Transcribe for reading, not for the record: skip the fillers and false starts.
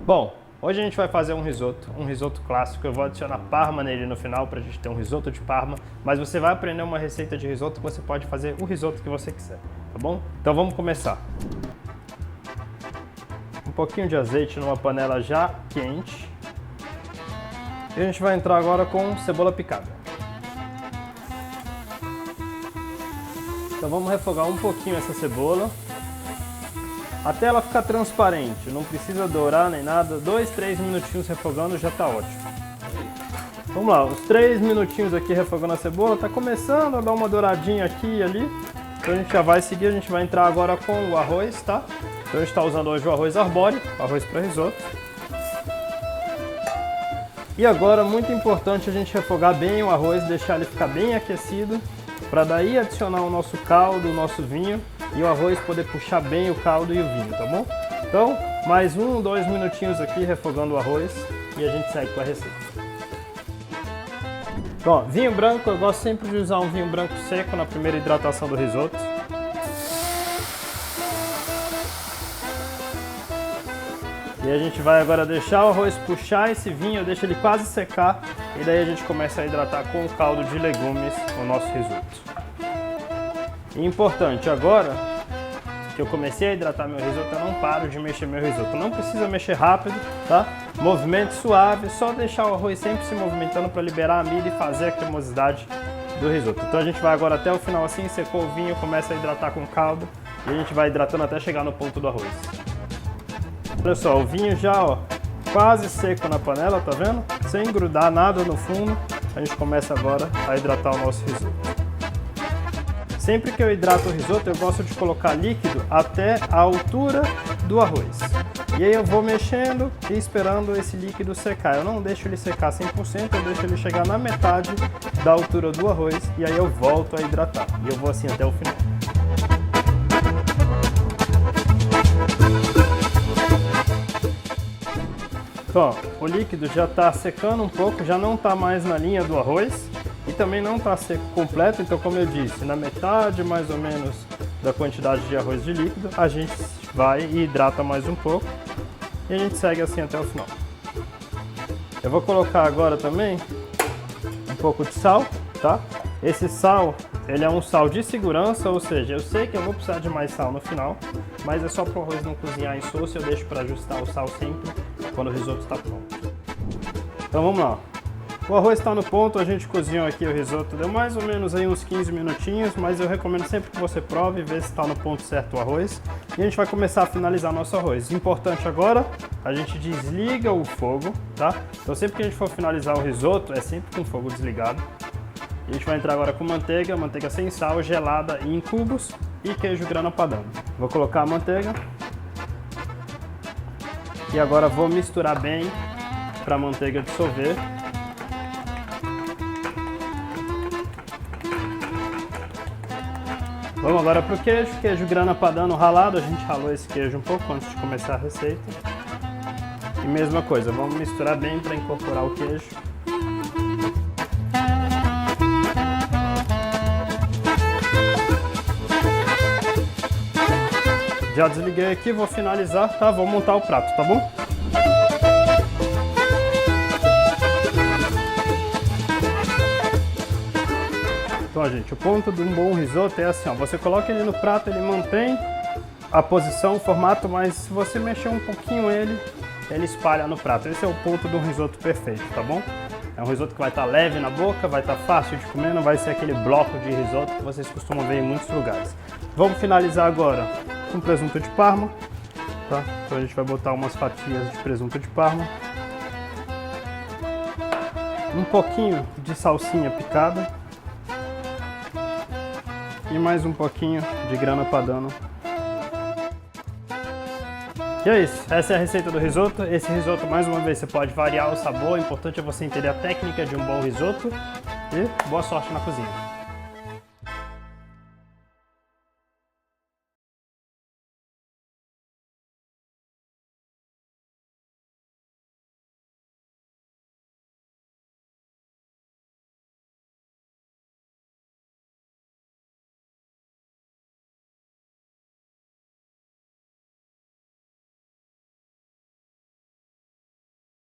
Bom, hoje a gente vai fazer um risoto clássico. Eu vou adicionar parma nele no final pra gente ter um risoto de parma, mas você vai aprender uma receita de risoto que você pode fazer o risoto que você quiser, tá bom? Então vamos começar. Um pouquinho de azeite numa panela já quente. E a gente vai entrar agora com cebola picada. Então vamos refogar um pouquinho essa cebola até ela ficar transparente, não precisa dourar nem nada, 2, 3 minutinhos refogando já tá ótimo. Vamos lá, uns 3 minutinhos aqui refogando a cebola, tá começando a dar uma douradinha aqui e ali, então a gente já vai seguir, a gente vai entrar agora com o arroz, tá? Então a gente está usando hoje o arroz arbóreo, arroz para risoto. E agora, muito importante a gente refogar bem o arroz, deixar ele ficar bem aquecido, para daí adicionar o nosso caldo, o nosso vinho, e o arroz poder puxar bem o caldo e o vinho, tá bom? Então, mais 1, 2 minutinhos aqui refogando o arroz e a gente segue com a receita. Bom, vinho branco, eu gosto sempre de usar um vinho branco seco na primeira hidratação do risoto. E a gente vai agora deixar o arroz puxar esse vinho, deixa ele quase secar, e daí a gente começa a hidratar com o caldo de legumes o nosso risoto. E importante, agora que eu comecei a hidratar meu risoto, eu não paro de mexer meu risoto. Não precisa mexer rápido, tá? Movimento suave, só deixar o arroz sempre se movimentando para liberar a milho e fazer a cremosidade do risoto. Então a gente vai agora até o final assim, secou o vinho, começa a hidratar com caldo, e a gente vai hidratando até chegar no ponto do arroz. Olha só, o vinho já, ó, quase seco na panela, tá vendo? Sem grudar nada no fundo, a gente começa agora a hidratar o nosso risoto. Sempre que eu hidrato o risoto, eu gosto de colocar líquido até a altura do arroz. E aí eu vou mexendo e esperando esse líquido secar. Eu não deixo ele secar 100%, eu deixo ele chegar na metade da altura do arroz e aí eu volto a hidratar. E eu vou assim até o final. Então, ó, o líquido já está secando um pouco, já não está mais na linha do arroz. E também não está seco completo, então como eu disse, na metade mais ou menos da quantidade de arroz de líquido, a gente vai e hidrata mais um pouco e a gente segue assim até o final. Eu vou colocar agora também um pouco de sal, tá? Esse sal, ele é um sal de segurança, ou seja, eu sei que eu vou precisar de mais sal no final, mas é só para o arroz não cozinhar em soço, eu deixo para ajustar o sal sempre quando o risoto está pronto. Então vamos lá. O arroz está no ponto, a gente cozinhou aqui o risoto, deu mais ou menos aí uns 15 minutinhos, mas eu recomendo sempre que você prove e veja se está no ponto certo o arroz. E a gente vai começar a finalizar nosso arroz. Importante agora, a gente desliga o fogo, tá? Então sempre que a gente for finalizar o risoto, é sempre com o fogo desligado. E a gente vai entrar agora com manteiga sem sal, gelada e em cubos, e queijo grana padano. Vou colocar a manteiga. E agora vou misturar bem para a manteiga dissolver. Vamos agora para o queijo grana padano ralado, a gente ralou esse queijo um pouco antes de começar a receita. E mesma coisa, vamos misturar bem para incorporar o queijo. Já desliguei aqui, vou finalizar, tá? Vou montar o prato, tá bom? Então, gente, o ponto de um bom risoto é assim, ó, você coloca ele no prato, ele mantém a posição, o formato, mas se você mexer um pouquinho ele espalha no prato. Esse é o ponto de um risoto perfeito, tá bom? É um risoto que vai estar leve na boca, vai estar fácil de comer, não vai ser aquele bloco de risoto que vocês costumam ver em muitos lugares. Vamos finalizar agora com presunto de parma, tá? Então a gente vai botar umas fatias de presunto de parma. Um pouquinho de salsinha picada. E mais um pouquinho de grana padano. E é isso, essa é a receita do risoto. Esse risoto, mais uma vez, você pode variar o sabor, o importante é você entender a técnica de um bom risoto. E boa sorte na cozinha.